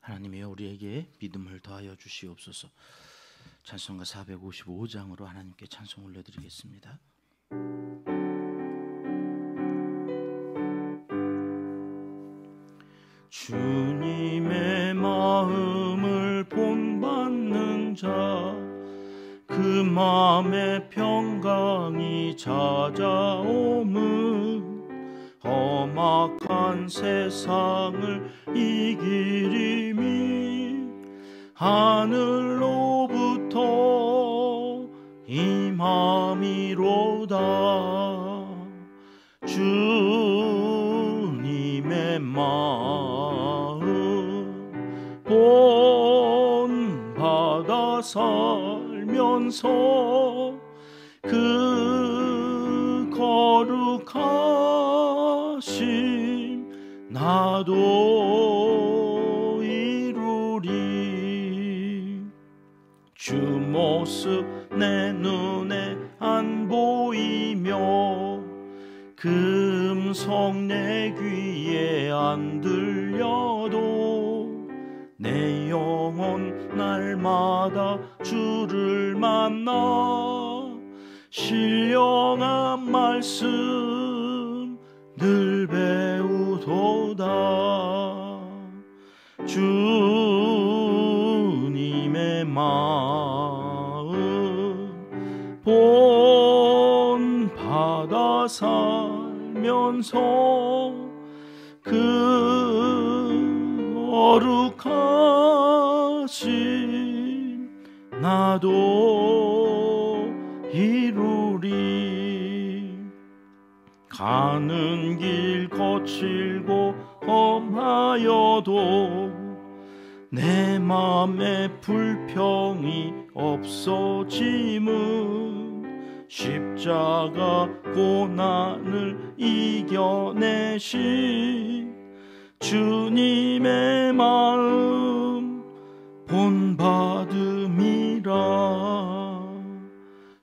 하나님이여 우리에게 믿음을 더하여 주시옵소서. 찬송가 455장으로 하나님께 찬송 올려드리겠습니다. 주님의 마음을 본받는 자, 그 마음에 평강이 찾아오면 험악한 세상을 이기리니 하늘로부터 임함이로다. 주님의 마음 본받아 살면서 그 거룩하심 나도 이루리. 주 모습 내 눈에 안 보이며 그 음성 내 귀에 안 들려도 내 영혼 날마다 주를 만나 신령한 말씀 늘 배우도다. 주님의 마음 본받아 살면서 그 거룩하심 나도 이루리. 가는 길 거칠고 험하여도 내 맘에 불평이 없어짐은 십자가 고난을 이겨내신 주님의 마음 본받음이라.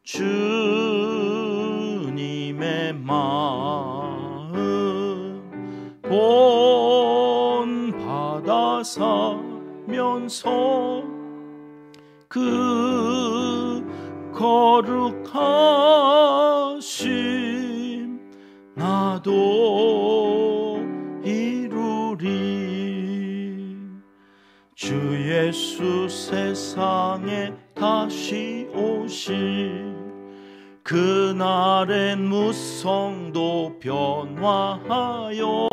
주님의 마음 본받아 살면서 그 거룩하심 나도 이루리. 주 예수 세상에 다시 오실 그날엔 무성도 변화하여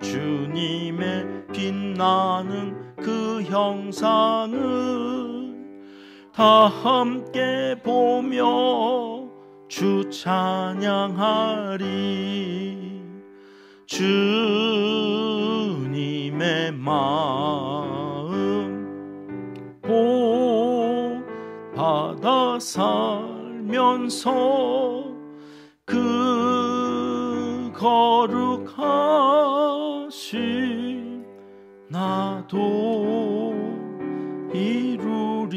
주님의 빛나는 그 형상을 다 함께 보며 주 찬양하리. 주님의 마음 본받아 살면서 그 거룩하심 나도 이루리.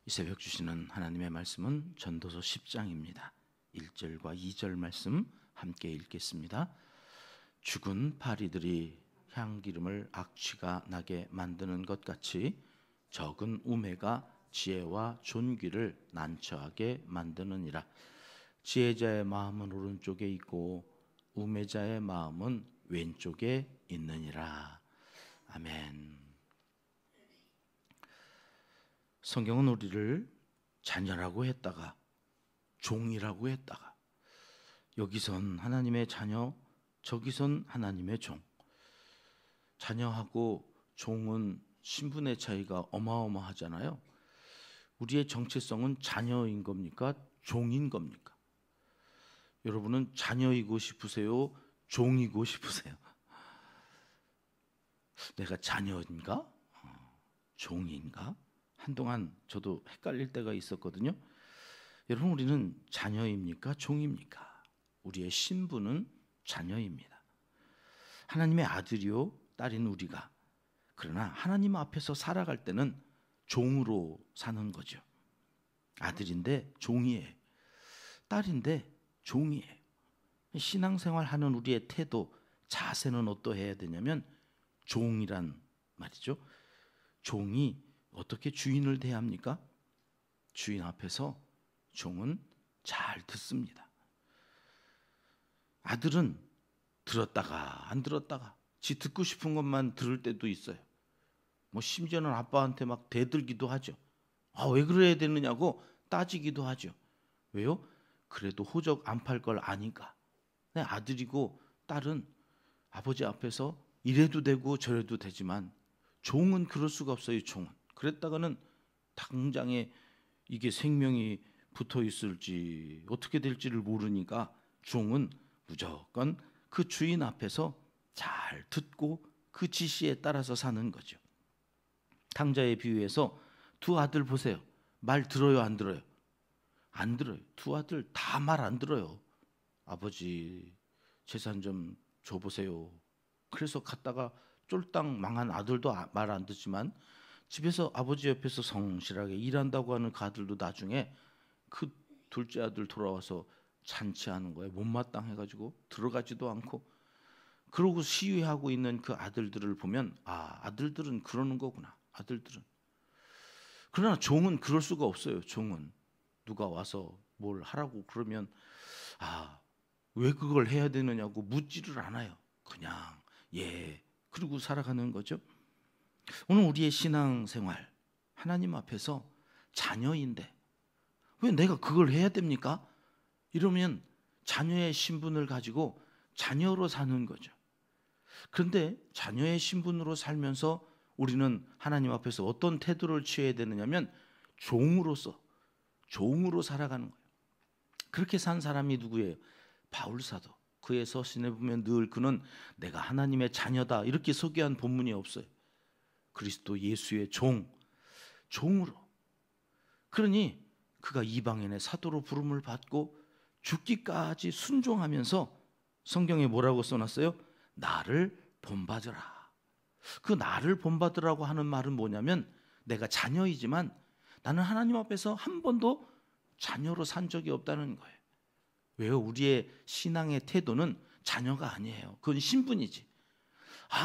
이 새벽 주시는 하나님의 말씀은 전도서 10장입니다. 1절과 2절 말씀 함께 읽겠습니다. 죽은 파리들이 향기름을 악취가 나게 만드는 것 같이 적은 우매가 지혜와 존귀를 난처하게 만드느니라. 지혜자의 마음은 오른쪽에 있고 우매자의 마음은 왼쪽에 있느니라. 아멘. 성경은 우리를 자녀라고 했다가 종이라고 했다가 여기선 하나님의 자녀, 저기선 하나님의 종. 자녀하고 종은 신분의 차이가 어마어마하잖아요. 우리의 정체성은 자녀인 겁니까? 종인 겁니까? 여러분은 자녀이고 싶으세요? 종이고 싶으세요? 내가 자녀인가? 종인가? 한동안 저도 헷갈릴 때가 있었거든요. 여러분, 우리는 자녀입니까? 종입니까? 우리의 신분은 자녀입니다. 하나님의 아들이요 딸인 우리가, 그러나 하나님 앞에서 살아갈 때는 종으로 사는 거죠. 아들인데 종이에요. 딸인데 종이에요. 신앙생활하는 우리의 태도, 자세는 어떠해야 되냐면 종이란 말이죠. 종이 어떻게 주인을 대합니까? 주인 앞에서 종은 잘 듣습니다. 아들은 들었다가 안 들었다가 지 듣고 싶은 것만 들을 때도 있어요. 뭐 심지어는 아빠한테 막 대들기도 하죠. 왜 그래야 되느냐고 따지기도 하죠. 왜요? 그래도 호적 안 팔 걸 아니까. 내 아들이고 딸은 아버지 앞에서 이래도 되고 저래도 되지만 종은 그럴 수가 없어요. 종은 그랬다가는 당장에 이게 생명이 붙어 있을지 어떻게 될지를 모르니까 종은 무조건 그 주인 앞에서 잘 듣고 그 지시에 따라서 사는 거죠. 탕자의 비유에서 두 아들 보세요. 말 들어요, 안 들어요? 안 들어요. 두 아들 다 말 안 들어요. 아버지 재산 좀 줘보세요. 그래서 갔다가 쫄딱 망한 아들도 말 안 듣지만 집에서 아버지 옆에서 성실하게 일한다고 하는 그 아들도 나중에 그 둘째 아들 돌아와서 잔치하는 거에 못마땅해가지고 들어가지도 않고 그러고 시위하고 있는 그 아들들을 보면 아들들은 그러는 거구나. 아들들은. 그러나 종은 그럴 수가 없어요. 종은 누가 와서 뭘 하라고 그러면 왜 그걸 해야 되느냐고 묻지를 않아요. 그냥 그러고 살아가는 거죠. 오늘 우리의 신앙생활 하나님 앞에서 자녀인데 왜 내가 그걸 해야 됩니까? 이러면 자녀의 신분을 가지고 자녀로 사는 거죠. 그런데 자녀의 신분으로 살면서 우리는 하나님 앞에서 어떤 태도를 취해야 되느냐면 종으로 살아가는 거예요. 그렇게 산 사람이 누구예요? 바울사도. 그의 서신에 보면 늘 그는 내가 하나님의 자녀다 이렇게 소개한 본문이 없어요. 그리스도 예수의 종으로. 그러니 그가 이방인의 사도로 부름을 받고 죽기까지 순종하면서 성경에 뭐라고 써놨어요? 나를 본받으라. 그 나를 본받으라고 하는 말은 뭐냐면 내가 자녀이지만 나는 하나님 앞에서 한 번도 자녀로 산 적이 없다는 거예요. 왜요? 우리의 신앙의 태도는 자녀가 아니에요. 그건 신분이지.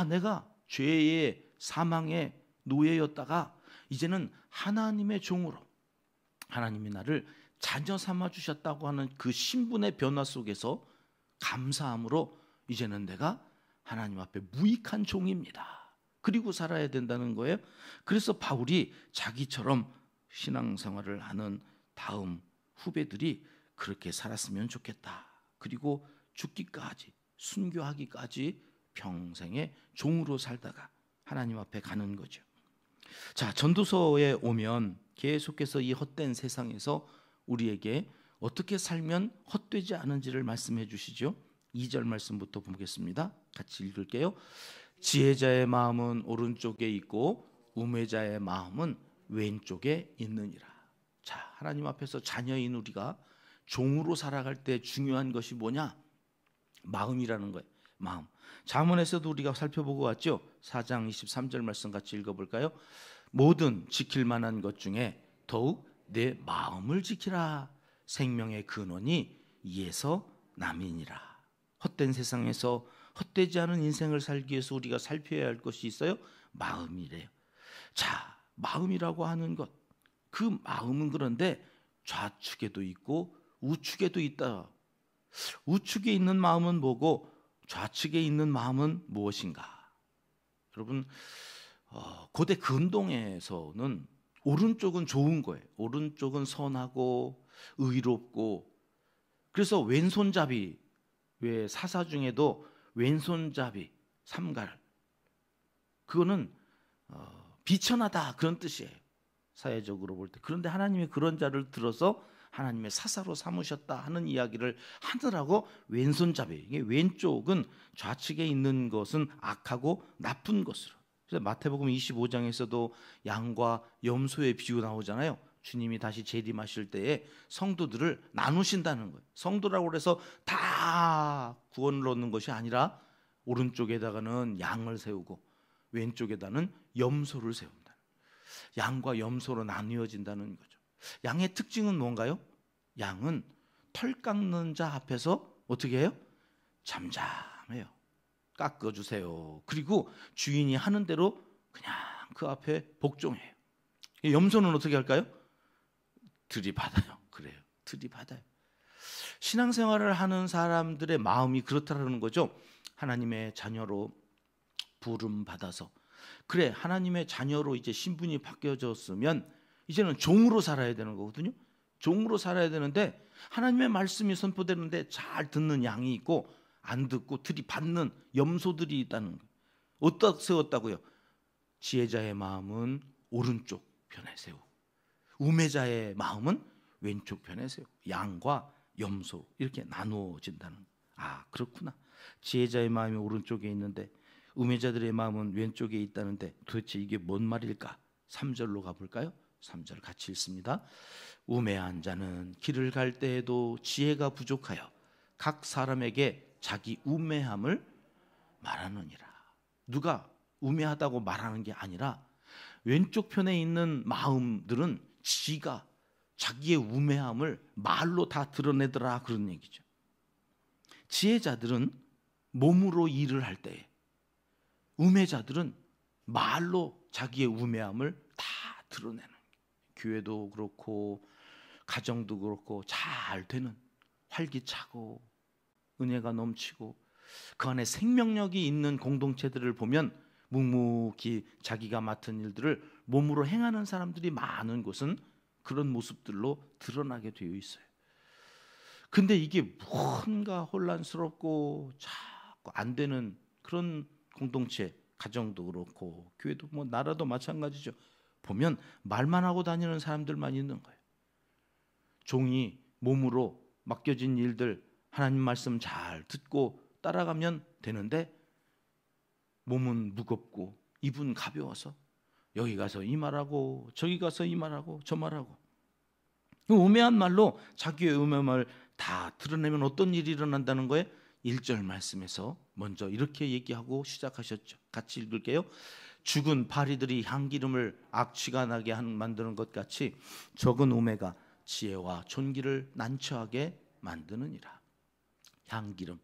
내가 죄의 사망의 노예였다가 이제는 하나님의 종으로 하나님이 나를 자녀 삼아 주셨다고 하는 그 신분의 변화 속에서 감사함으로 이제는 내가 하나님 앞에 무익한 종입니다. 그리고 살아야 된다는 거예요. 그래서 바울이 자기처럼 신앙생활을 하는 다음 후배들이 그렇게 살았으면 좋겠다. 그리고 죽기까지 순교하기까지 평생의 종으로 살다가 하나님 앞에 가는 거죠. 자, 전도서에 오면 계속해서 이 헛된 세상에서 우리에게 어떻게 살면 헛되지 않은지를 말씀해 주시죠. 2절 말씀부터 보겠습니다. 같이 읽을게요. 지혜자의 마음은 오른쪽에 있고 우매자의 마음은 왼쪽에 있느니라. 자, 하나님 앞에서 자녀인 우리가 종으로 살아갈 때 중요한 것이 뭐냐? 마음이라는 거예요. 마음. 잠언에서도 우리가 살펴보고 왔죠. 4장 23절 말씀 같이 읽어볼까요? 모든 지킬 만한 것 중에 더욱 내 마음을 지키라. 생명의 근원이 이에서 남이니라. 헛된 세상에서 헛되지 않은 인생을 살기 위해서 우리가 살펴야 할 것이 있어요. 마음이래요. 자, 마음이라고 하는 것. 그 마음은 그런데 좌측에도 있고 우측에도 있다. 우측에 있는 마음은 뭐고 좌측에 있는 마음은 무엇인가? 여러분, 고대 근동에서는 오른쪽은 좋은 거예요. 오른쪽은 선하고 의롭고. 그래서 왼손잡이, 왜 사사 중에도 왼손잡이, 삼갈, 그거는 비천하다 그런 뜻이에요. 사회적으로 볼 때. 그런데 하나님이 그런 자를 들어서 하나님의 사사로 삼으셨다 하는 이야기를 하더라고. 왼손잡이. 이게 왼쪽은 좌측에 있는 것은 악하고 나쁜 것으로. 그래서 마태복음 25장에서도 양과 염소의 비유 나오잖아요. 주님이 다시 재림하실 때에 성도들을 나누신다는 거예요. 성도라고 해서 다 구원을 얻는 것이 아니라 오른쪽에다가는 양을 세우고 왼쪽에다는 염소를 세운다. 양과 염소로 나뉘어진다는 거죠. 양의 특징은 뭔가요? 양은 털 깎는 자 앞에서 어떻게 해요? 잠잠해요. 깎아주세요. 그리고 주인이 하는 대로 그냥 그 앞에 복종해요. 염소는 어떻게 할까요? 들이받아요. 그래요. 들이받아요. 신앙생활을 하는 사람들의 마음이 그렇다라는 거죠. 하나님의 자녀로 부름 받아서, 그래, 하나님의 자녀로 이제 신분이 바뀌어졌으면 이제는 종으로 살아야 되는 거거든요. 종으로 살아야 되는데 하나님의 말씀이 선포되는데 잘 듣는 양이 있고 안 듣고 들이받는 염소들이 있다는 거예요. 어디다 세웠다고요? 지혜자의 마음은 오른쪽 편에 세우고 우매자의 마음은 왼쪽 편에 세우고, 양과 염소 이렇게 나누어진다는 거예요. 아, 그렇구나. 지혜자의 마음이 오른쪽에 있는데 우매자들의 마음은 왼쪽에 있다는데 도대체 이게 뭔 말일까? 3절로 가볼까요? 3절 같이 읽습니다. 우매한 자는 길을 갈 때에도 지혜가 부족하여 각 사람에게 자기 우매함을 말하느니라. 누가 우매하다고 말하는 게 아니라 왼쪽 편에 있는 마음들은 지가 자기의 우매함을 말로 다 드러내더라, 그런 얘기죠. 지혜자들은 몸으로 일을 할 때에, 우매자들은 말로 자기의 우매함을 다 드러내는 거예요. 교회도 그렇고 가정도 그렇고 잘 되는, 활기차고 은혜가 넘치고 그 안에 생명력이 있는 공동체들을 보면 묵묵히 자기가 맡은 일들을 몸으로 행하는 사람들이 많은 곳은 그런 모습들로 드러나게 되어 있어요. 근데 이게 뭔가 혼란스럽고 자꾸 안 되는 그런 공동체, 가정도 그렇고 교회도 뭐 나라도 마찬가지죠. 보면 말만 하고 다니는 사람들만 있는 거예요. 종이 몸으로 맡겨진 일들 하나님 말씀 잘 듣고 따라가면 되는데 몸은 무겁고 입은 가벼워서 여기 가서 이 말하고 저기 가서 이 말하고 저 말하고, 우매한 말로 자기의 우매함을 다 드러내면 어떤 일이 일어난다는 거예요? 1절 말씀에서 먼저 이렇게 얘기하고 시작하셨죠. 같이 읽을게요. 죽은 파리들이 향기름을 악취가 나게 만드는 것 같이 적은 우매가 지혜와 존귀를 난처하게 만드느니라. 향기름,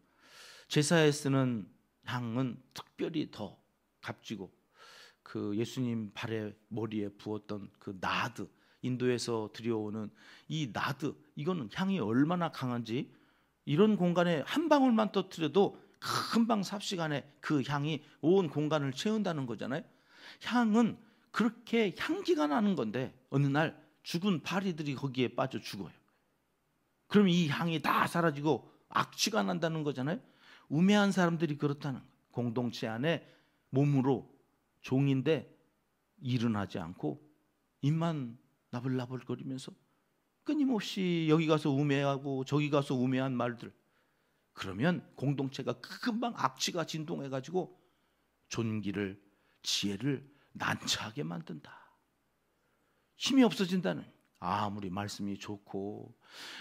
제사에 쓰는 향은 특별히 더 값지고, 그 예수님 발에 머리에 부었던 그 나드, 인도에서 들여오는 이 나드, 이거는 향이 얼마나 강한지, 이런 공간에 한 방울만 터뜨려도 금방 삽시간에 그 향이 온 공간을 채운다는 거잖아요. 향은 그렇게 향기가 나는 건데 어느 날 죽은 파리들이 거기에 빠져 죽어요. 그럼 이 향이 다 사라지고 악취가 난다는 거잖아요. 우매한 사람들이 그렇다는 거예요. 공동체 안에 몸으로 종인데 일은 하지 않고 입만 나불나불거리면서 끊임없이 여기 가서 우매하고 저기 가서 우매한 말들, 그러면 공동체가 금방 악취가 진동해가지고 존귀를, 지혜를 난처하게 만든다. 힘이 없어진다는, 아무리 말씀이 좋고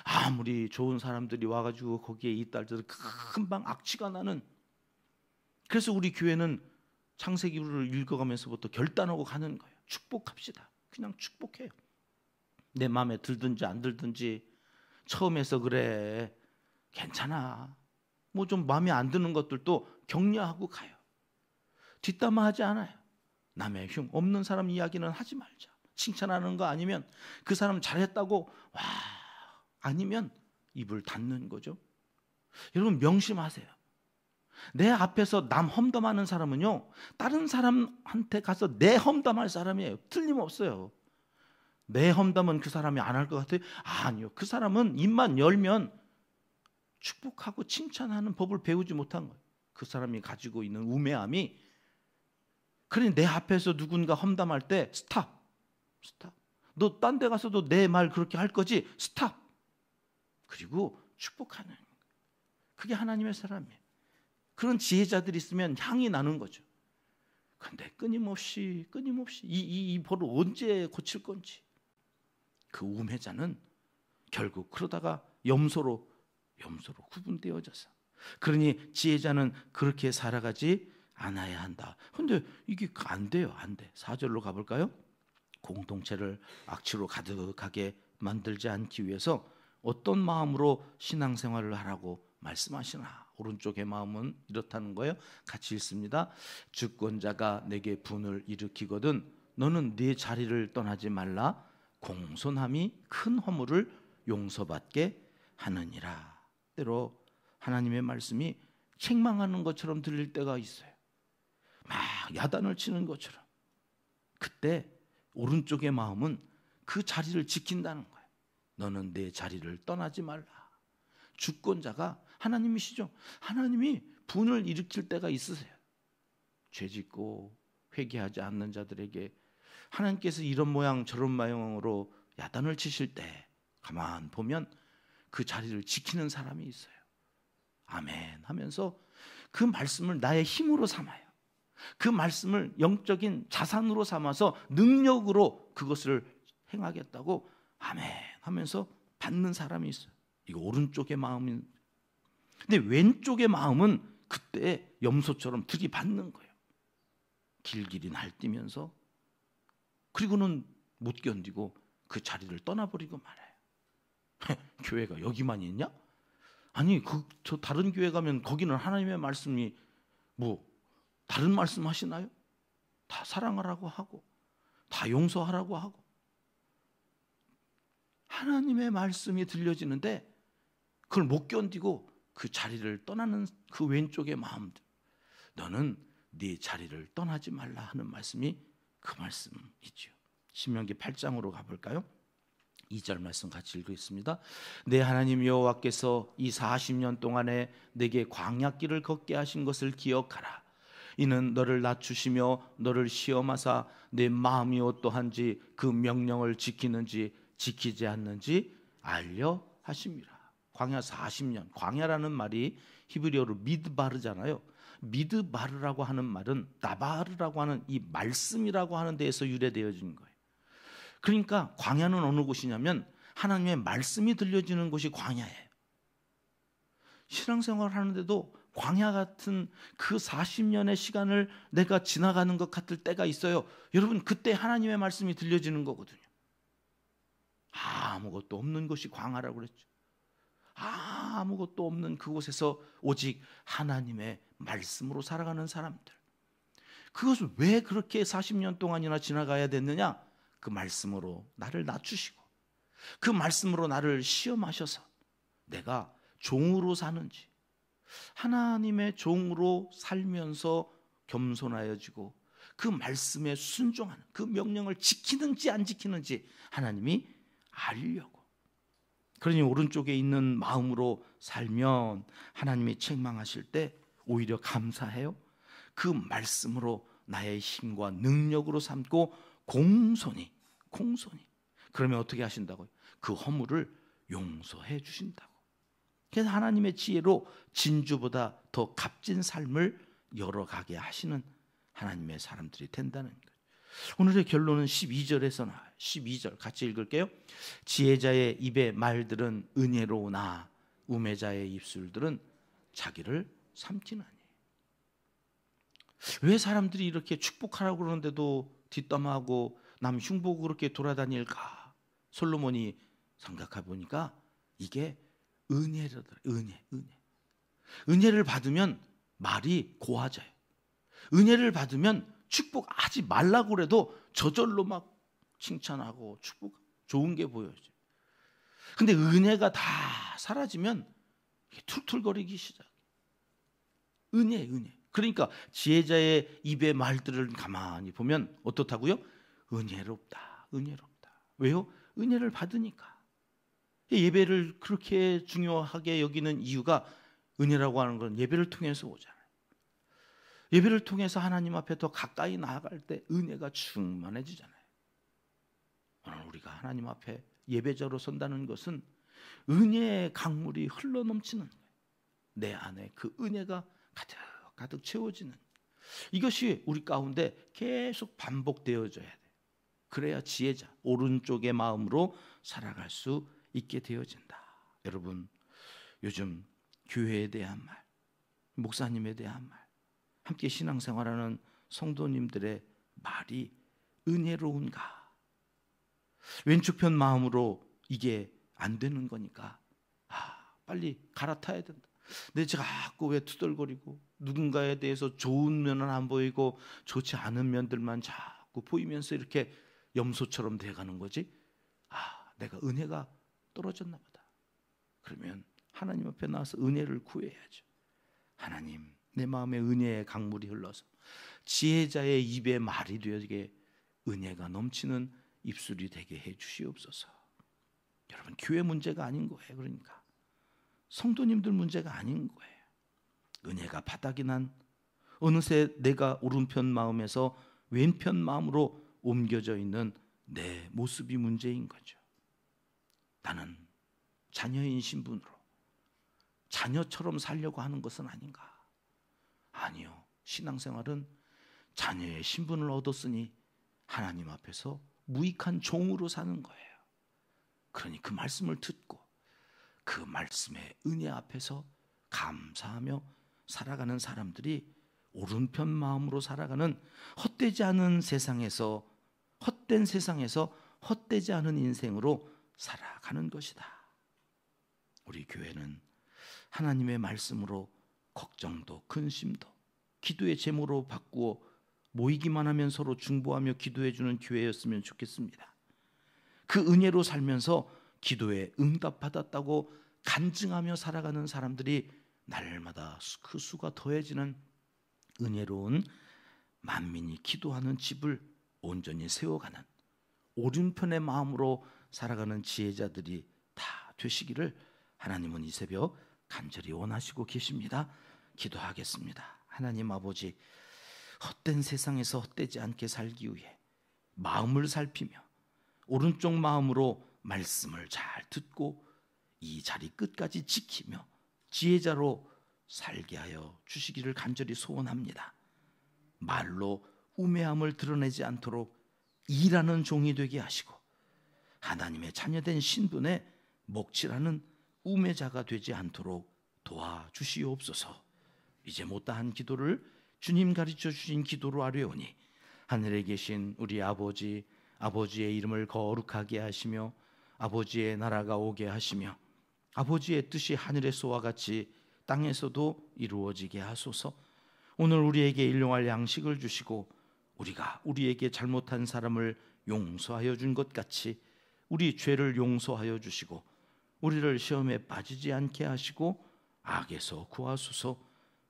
아무리 좋은 사람들이 와가지고 거기에 있다 할때도 금방 악취가 나는. 그래서 우리 교회는 창세기를 읽어가면서부터 결단하고 가는 거예요. 축복합시다. 그냥 축복해요. 내 마음에 들든지 안 들든지, 처음에서 그래 괜찮아, 뭐 좀 마음에 안 드는 것들도 격려하고 가요. 뒷담화하지 않아요. 남의 흉 없는 사람 이야기는 하지 말자. 칭찬하는 거 아니면 그 사람 잘했다고 와, 아니면 입을 닫는 거죠. 여러분 명심하세요. 내 앞에서 남 험담하는 사람은요, 다른 사람한테 가서 내 험담할 사람이에요. 틀림없어요. 내 험담은 그 사람이 안 할 것 같아요? 아니요. 그 사람은 입만 열면 축복하고 칭찬하는 법을 배우지 못한 거예요. 그 사람이 가지고 있는 우매함이. 그러니 내 앞에서 누군가 험담할 때 스탑. 너 딴 데 가서도 내 말 그렇게 할 거지? 스탑. 그리고 축복하는 거예요. 그게 하나님의 사람이에요. 그런 지혜자들이 있으면 향이 나는 거죠. 그런데 끊임없이 이 벌을 언제 고칠 건지. 그 우매자는 결국 그러다가 염소로 구분되어져서, 그러니 지혜자는 그렇게 살아가지 않아야 한다. 그런데 이게 안 돼요. 안 돼. 4절로 가볼까요? 공동체를 악취로 가득하게 만들지 않기 위해서 어떤 마음으로 신앙생활을 하라고 말씀하시나. 오른쪽의 마음은 이렇다는 거예요. 같이 읽습니다. 주권자가 내게 분을 일으키거든 너는 네 자리를 떠나지 말라. 공손함이 큰 허물을 용서받게 하느니라. 때로 하나님의 말씀이 책망하는 것처럼 들릴 때가 있어요. 막 야단을 치는 것처럼. 그때 오른쪽의 마음은 그 자리를 지킨다는 거예요. 너는 내 자리를 떠나지 말라. 주권자가 하나님이시죠. 하나님이 분을 일으킬 때가 있으세요. 죄짓고 회개하지 않는 자들에게 하나님께서 이런 모양 저런 모양으로 야단을 치실 때 가만 보면 그 자리를 지키는 사람이 있어요. 아멘 하면서 그 말씀을 나의 힘으로 삼아요. 그 말씀을 영적인 자산으로 삼아서 능력으로 그것을 행하겠다고 아멘 하면서 받는 사람이 있어요. 이거 오른쪽의 마음인. 근데 왼쪽의 마음은 그때 염소처럼 들이받는 거예요. 길길이 날뛰면서. 그리고는 못 견디고 그 자리를 떠나버리고 말아요. 교회가 여기만 있냐? 아니 저 다른 교회 가면 거기는 하나님의 말씀이 뭐 다른 말씀 하시나요? 다 사랑하라고 하고 다 용서하라고 하고 하나님의 말씀이 들려지는데 그걸 못 견디고 그 자리를 떠나는 그 왼쪽의 마음들, 너는 네 자리를 떠나지 말라 하는 말씀이 그 말씀이죠. 신명기 8장으로 가볼까요? 2절 말씀 같이 읽겠습니다. 내 하나님 여호와께서 이 40년 동안에 내게 광야길을 걷게 하신 것을 기억하라. 이는 너를 낮추시며 너를 시험하사 내 마음이 어떠한지 그 명령을 지키는지 지키지 않는지 알려 하심이라. 광야 40년, 광야라는 말이 히브리어로 미드바르잖아요. 미드바르라고 하는 말은 나바르라고 하는 이 말씀이라고 하는 데에서 유래되어진 거예요. 그러니까 광야는 어느 곳이냐면 하나님의 말씀이 들려지는 곳이 광야예요. 신앙생활 하는데도 광야 같은 그 40년의 시간을 내가 지나가는 것 같을 때가 있어요. 여러분, 그때 하나님의 말씀이 들려지는 거거든요. 아무것도 없는 곳이 광야라고 그랬죠. 아무것도 없는 그곳에서 오직 하나님의 말씀으로 살아가는 사람들. 그것을 왜 그렇게 40년 동안이나 지나가야 됐느냐? 그 말씀으로 나를 낮추시고 그 말씀으로 나를 시험하셔서 내가 종으로 사는지, 하나님의 종으로 살면서 겸손하여지고 그 말씀에 순종하는, 그 명령을 지키는지 안 지키는지 하나님이 알려고. 그러니 오른쪽에 있는 마음으로 살면 하나님이 책망하실 때 오히려 감사해요. 그 말씀으로 나의 힘과 능력으로 삼고 공손히. 그러면 어떻게 하신다고요? 그 허물을 용서해 주신다고. 그래서 하나님의 지혜로 진주보다 더 값진 삶을 열어가게 하시는 하나님의 사람들이 된다는 거예요. 오늘의 결론은 12절에서 나와요. 12절 같이 읽을게요. 지혜자의 입의 말들은 은혜로우나 우매자의 입술들은 자기를 삼키나니. 왜 사람들이 이렇게 축복하라고 그러는데도 뒷담화하고 남 흉보고 그렇게 돌아다닐까? 솔로몬이 생각해 보니까 이게 은혜라더라. 은혜를 받으면 말이 고와져요. 은혜를 받으면 축복하지 말라고 그래도 저절로 막 칭찬하고 축복 좋은 게 보여져요. 근데 은혜가 다 사라지면 툴툴거리기 시작해요. 은혜. 그러니까 지혜자의 입의 말들을 가만히 보면 어떻다고요? 은혜롭다. 왜요? 은혜를 받으니까. 예배를 그렇게 중요하게 여기는 이유가 은혜라고 하는 건 예배를 통해서 오잖아요. 예배를 통해서 하나님 앞에 더 가까이 나아갈 때 은혜가 충만해지잖아요. 오늘 우리가 하나님 앞에 예배자로 선다는 것은 은혜의 강물이 흘러넘치는 거예요. 내 안에 그 은혜가 가득 채워지는, 이것이 우리 가운데 계속 반복되어져야 돼요. 그래야 지혜자, 오른쪽의 마음으로 살아갈 수 있게 되어진다. 여러분, 요즘 교회에 대한 말, 목사님에 대한 말, 함께 신앙생활하는 성도님들의 말이 은혜로운가? 왼쪽편 마음으로 이게 안 되는 거니까 빨리 갈아타야 된다. 내 자꾸 왜 투덜거리고 누군가에 대해서 좋은 면은 안 보이고 좋지 않은 면들만 자꾸 보이면서 이렇게 염소처럼 돼가는 거지? 내가 은혜가 떨어졌나 보다. 그러면 하나님 앞에 나와서 은혜를 구해야죠. 하나님, 내 마음에 은혜의 강물이 흘러서 지혜자의 입에 말이 되게 은혜가 넘치는 입술이 되게 해 주시옵소서. 여러분, 교회 문제가 아닌 거예요. 그러니까 성도님들 문제가 아닌 거예요. 은혜가 바닥이 난 어느새 내가 오른편 마음에서 왼편 마음으로 옮겨져 있는 내 모습이 문제인 거죠. 나는 자녀인 신분으로 자녀처럼 살려고 하는 것은 아닌가? 아니요. 신앙생활은 자녀의 신분을 얻었으니 하나님 앞에서 무익한 종으로 사는 거예요. 그러니 그 말씀을 듣고 그 말씀의 은혜 앞에서 감사하며 살아가는 사람들이 오른편 마음으로 살아가는 헛되지 않은 세상에서, 헛된 세상에서 헛되지 않은 인생으로 살아가는 것이다. 우리 교회는 하나님의 말씀으로 걱정도 근심도 기도의 제목으로 바꾸어 모이기만 하면 서로 중보하며 기도해 주는 교회였으면 좋겠습니다. 그 은혜로 살면서 기도에 응답받았다고 간증하며 살아가는 사람들이 날마다 그 수가 더해지는 은혜로운 만민이 기도하는 집을 온전히 세워가는 오른편의 마음으로 살아가는 지혜자들이 다 되시기를 하나님은 이 새벽 간절히 원하시고 계십니다. 기도하겠습니다. 하나님 아버지, 헛된 세상에서 헛되지 않게 살기 위해 마음을 살피며 오른쪽 마음으로 말씀을 잘 듣고 이 자리 끝까지 지키며 지혜자로 살게 하여 주시기를 간절히 소원합니다. 말로 우매함을 드러내지 않도록 일하는 종이 되게 하시고 하나님의 자녀된 신분에 먹칠하는 우매자가 되지 않도록 도와주시옵소서. 이제 못다한 기도를 주님 가르쳐 주신 기도로 아뢰오니 하늘에 계신 우리 아버지, 아버지의 이름을 거룩하게 하시며 아버지의 나라가 오게 하시며 아버지의 뜻이 하늘에서와 같이 땅에서도 이루어지게 하소서. 오늘 우리에게 일용할 양식을 주시고 우리가 우리에게 잘못한 사람을 용서하여 준 것 같이 우리 죄를 용서하여 주시고 우리를 시험에 빠지지 않게 하시고 악에서 구하소서.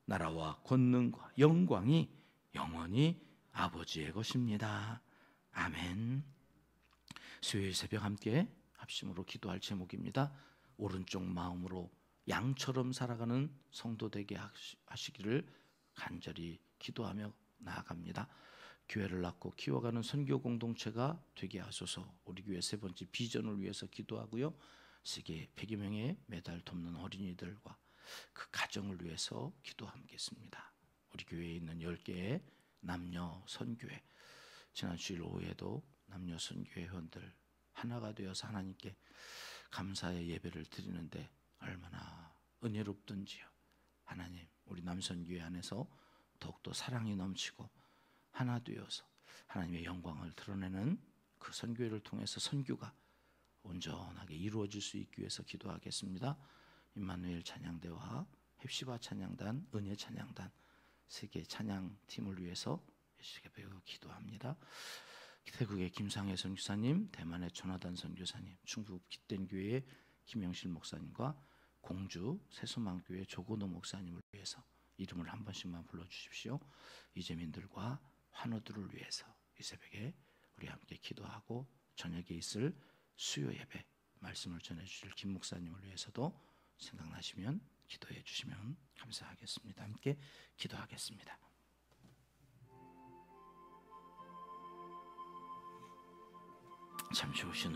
나라와 권능과 영광이 영원히 아버지의 것입니다. 아멘. 수요일 새벽 함께 합심으로 기도할 제목입니다. 오른쪽 마음으로 양처럼 살아가는 성도 되게 하시기를 간절히 기도하며 나아갑니다. 교회를 낳고 키워가는 선교 공동체가 되게 하소서. 우리 교회 세 번째 비전을 위해서 기도하고요. 세계 100여 명의 매달 돕는 어린이들과 그 가정을 위해서 기도하겠습니다. 우리 교회에 있는 10개의 남녀 선교회, 지난 주일 오후에도 남녀 선교회 회원들 하나가 되어서 하나님께 감사의 예배를 드리는데 얼마나 은혜롭던지요. 하나님, 우리 남선교회 안에서 더욱더 사랑이 넘치고 하나 되어서 하나님의 영광을 드러내는 그 선교회를 통해서 선교가 온전하게 이루어질 수 있기 위해서 기도하겠습니다. 임마누엘 찬양대와 헵시바 찬양단, 은혜 찬양단 세계 찬양팀을 위해서 배우 기도합니다. 태국의 김상혜 선교사님, 대만의 조나단 선교사님, 충북 기댄교회의 김영실 목사님과 공주 세수망교회 조건호 목사님을 위해서 이름을 한 번씩만 불러주십시오. 이재민들과 환우들을 위해서 이 새벽에 우리 함께 기도하고 저녁에 있을 수요 예배 말씀을 전해주실 김 목사님을 위해서도 생각나시면 기도해 주시면 감사하겠습니다. 함께 기도하겠습니다. 잠시 오신